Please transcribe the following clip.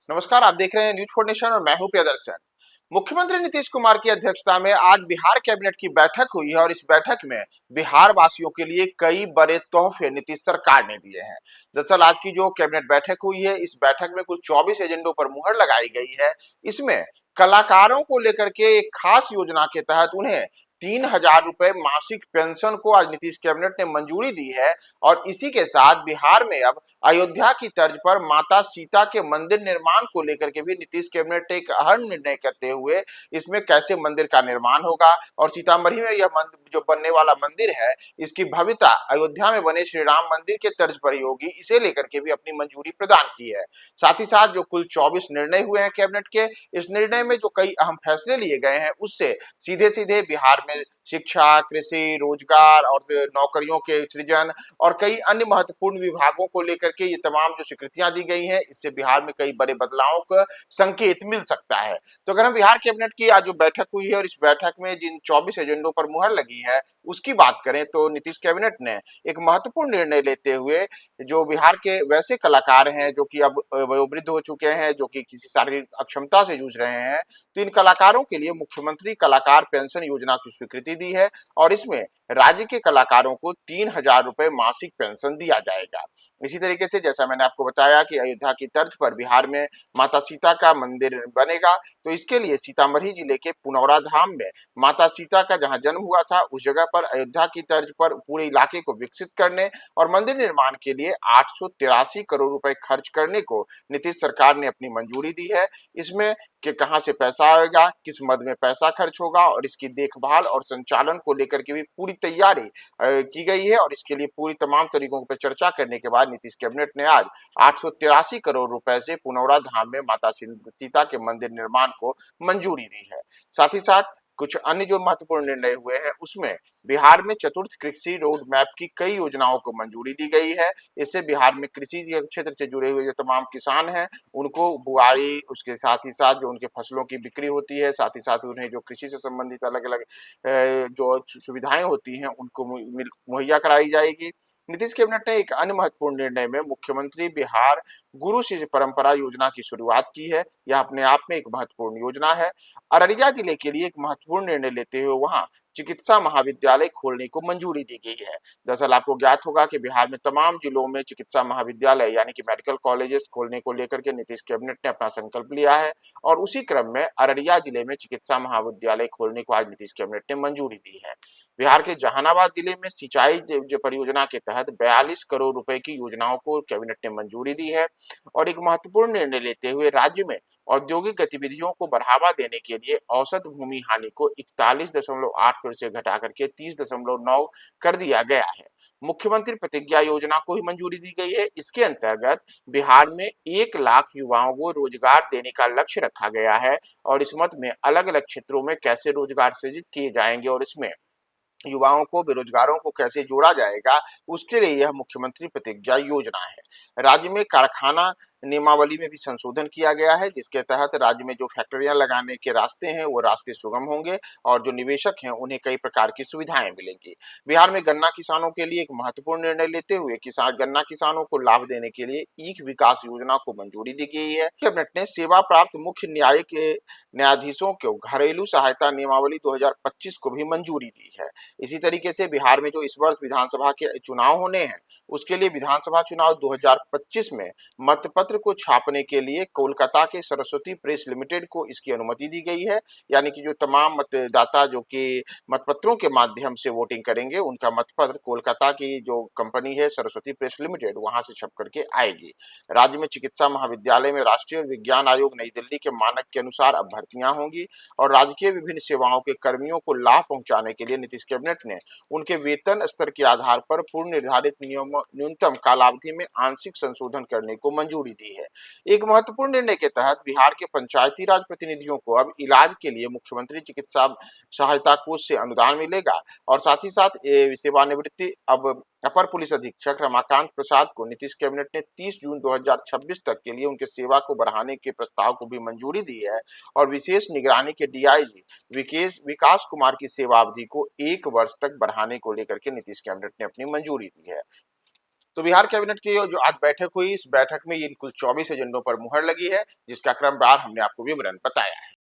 नमस्कार, आप देख रहे हैं न्यूज फॉर नेशन और मैं हूं प्रियदर्शन। मुख्यमंत्री नीतीश कुमार की अध्यक्षता में आज बिहार कैबिनेट की बैठक हुई है और इस बैठक में बिहार वासियों के लिए कई बड़े तोहफे नीतीश सरकार ने दिए हैं। दरअसल आज की जो कैबिनेट बैठक हुई है, इस बैठक में कुल 24 एजेंडों पर मुहर लगाई गई है। इसमें कलाकारों को लेकर के एक खास योजना के तहत उन्हें 3,000 रुपए मासिक पेंशन को आज नीतीश कैबिनेट ने मंजूरी दी है। और इसी के साथ बिहार में अब अयोध्या की तर्ज पर माता सीता के मंदिर निर्माण को लेकर के भी नीतीश कैबिनेट एक अहम निर्णय करते हुए इसमें कैसे मंदिर का निर्माण होगा और सीतामढ़ी में यह मंदिर जो बनने वाला मंदिर है, इसकी भव्यता अयोध्या में बने श्री राम मंदिर के तर्ज पर ही होगी, इसे लेकर के भी अपनी मंजूरी प्रदान की है। साथ ही साथ जो कुल 24 निर्णय हुए हैं कैबिनेट के, इस निर्णय में जो कई अहम फैसले लिए गए हैं उससे सीधे सीधे बिहार में शिक्षा, कृषि, रोजगार और नौकरियों के सृजन और कई अन्य महत्वपूर्ण विभागों को लेकर के ये तमाम जो स्वीकृतियां दी गई हैं, इससे बिहार में कई बड़े बदलावों का संकेत मिल सकता है। तो अगर हम बिहार कैबिनेट की आज जो बैठक हुई है और इस बैठक में जिन 24 एजेंडों पर मुहर लगी है उसकी बात करें तो नीतीश कैबिनेट ने एक महत्वपूर्ण निर्णय लेते हुए जो बिहार के वैसे कलाकार हैं जो कि अब वयोवृद्ध हो चुके हैं, जो कि किसी शारीरिक अक्षमता से जूझ रहे हैं, तो इन कलाकारों के लिए मुख्यमंत्री कलाकार पेंशन योजना की स्वीकृति दी है और इसमें राज्य के कलाकारों को 3,000 रुपए मासिक पेंशन दिया जाएगा। इसी तरीके से जैसा मैंने आपको बताया कि अयोध्या की तर्ज पर बिहार में माता सीता का मंदिर बनेगा, तो इसके लिए सीतामढ़ी जिले के पुनौरा धाम में माता सीता का जहां जन्म हुआ था उस जगह पर अयोध्या की तर्ज पर पूरे इलाके को विकसित करने और मंदिर निर्माण के लिए 883 करोड़ रुपए खर्च करने को नीतीश सरकार ने अपनी मंजूरी दी है। इसमें कि कहां से पैसा आएगा, किस मद में पैसा खर्च होगा और इसकी देखभाल और संचालन को लेकर के भी पूरी तैयारी की गई है और इसके लिए पूरी तमाम तरीकों पर चर्चा करने के बाद नीतीश कैबिनेट ने आज 883 करोड़ रुपए से पुनौरा धाम में माता सीता के मंदिर निर्माण को मंजूरी दी है। साथ ही साथ कुछ अन्य जो महत्वपूर्ण निर्णय हुए हैं उसमें बिहार में चतुर्थ कृषि रोड मैप की कई योजनाओं को मंजूरी दी गई है। इससे बिहार में कृषि क्षेत्र से जुड़े हुए जो तमाम किसान हैं उनको बुआई, उसके साथ ही साथ जो उनके फसलों की बिक्री होती है, साथ ही साथ उन्हें जो कृषि से संबंधित अलग अलग जो सुविधाएं होती हैं उनको मुहैया कराई जाएगी। नीतीश कैबिनेट ने एक अन्य महत्वपूर्ण निर्णय में मुख्यमंत्री बिहार गुरु शिष्य परंपरा योजना की शुरुआत की है। यह अपने आप में एक महत्वपूर्ण योजना है। अररिया जिले के लिए एक महत्वपूर्ण निर्णय लेते हुए वहां चिकित्सा महाविद्यालय खोलने को मंजूरी दी गई है। दरअसल आपको ज्ञात होगा कि बिहार में तमाम जिलों में चिकित्सा महाविद्यालय यानी कि मेडिकल कॉलेजेस खोलने को लेकर के नीतीश कैबिनेट ने अपना संकल्प लिया है और उसी क्रम में अररिया जिले में चिकित्सा महाविद्यालय खोलने को आज नीतीश कैबिनेट ने मंजूरी दी है। बिहार के जहानाबाद जिले में सिंचाई परियोजना के तहत 42 करोड़ रुपए की योजनाओं को कैबिनेट ने मंजूरी दी है और एक महत्वपूर्ण निर्णय लेते हुए राज्य में औद्योगिक गतिविधियों को बढ़ावा देने के लिए औसत भूमि हानि को 41.8 करोड़ से घटा करके 30.9 कर दिया गया है। मुख्यमंत्री प्रतिज्ञा योजना को ही मंजूरी दी गई है। इसके अंतर्गत बिहार में 1 लाख युवाओं को रोजगार देने का लक्ष्य रखा गया है और इस मद में अलग अलग क्षेत्रों में कैसे रोजगार सृजित किए जाएंगे और इसमें युवाओं को, बेरोजगारों को कैसे जोड़ा जाएगा, उसके लिए यह मुख्यमंत्री प्रतिज्ञा योजना है। राज्य में कारखाना नियमावली में भी संशोधन किया गया है जिसके तहत राज्य में जो फैक्ट्रियां लगाने के रास्ते हैं वो रास्ते सुगम होंगे और जो निवेशक हैं उन्हें कई प्रकार की सुविधाएं मिलेंगी। बिहार में गन्ना किसानों के लिए एक महत्वपूर्ण निर्णय लेते हुए गन्ना किसानों को लाभ देने के लिए ईख विकास योजना को मंजूरी दी गई है। कैबिनेट ने सेवा प्राप्त मुख्य न्यायिक न्यायाधीशों को घरेलू सहायता नियमावली 2025 को भी मंजूरी दी है। इसी तरीके से बिहार में जो इस वर्ष विधानसभा के चुनाव होने हैं उसके लिए विधानसभा चुनाव 2025 में मतपत्र को छापने के लिए कोलकाता के सरस्वती प्रेस लिमिटेड को इसकी अनुमति दी गई है। यानी कि जो तमाम मतदाता जो कि मतपत्रों के माध्यम से वोटिंग करेंगे उनका मतपत्र कोलकाता की जो कंपनी है सरस्वती प्रेस लिमिटेड वहां से छप करके आएगी। राज्य में चिकित्सा महाविद्यालय में राष्ट्रीय विज्ञान आयोग नई दिल्ली के मानक के अनुसार अब भर्तियां होंगी और राजकीय विभिन्न सेवाओं के कर्मियों को लाभ पहुंचाने के लिए नीतीश कैबिनेट ने उनके वेतन स्तर के आधार पर पूर्व निर्धारित न्यूनतम कालावधि में आंशिक संशोधन करने को मंजूरी दी है। एक महत्वपूर्ण निर्णय के तहत बिहार के पंचायती राज प्रतिनिधियों को अब इलाज के लिए मुख्यमंत्री चिकित्सा सहायता कोष से अनुदान मिलेगा और साथ ही साथ सेवानिवृत्ति अब अपर पुलिस अधीक्षक रमाकांत प्रसाद को नीतीश कैबिनेट ने 30 जून 2026 तक के लिए उनके सेवा को बढ़ाने के प्रस्ताव को भी मंजूरी दी है और विशेष निगरानी के डीआईजी विकास कुमार की सेवा अवधि को 1 वर्ष तक बढ़ाने को लेकर के नीतीश कैबिनेट ने अपनी मंजूरी दी है। तो बिहार कैबिनेट की जो आज बैठक हुई, इस बैठक में इन कुल 24 एजेंडों पर मुहर लगी है, जिसका क्रमवार हमने आपको विवरण बताया है।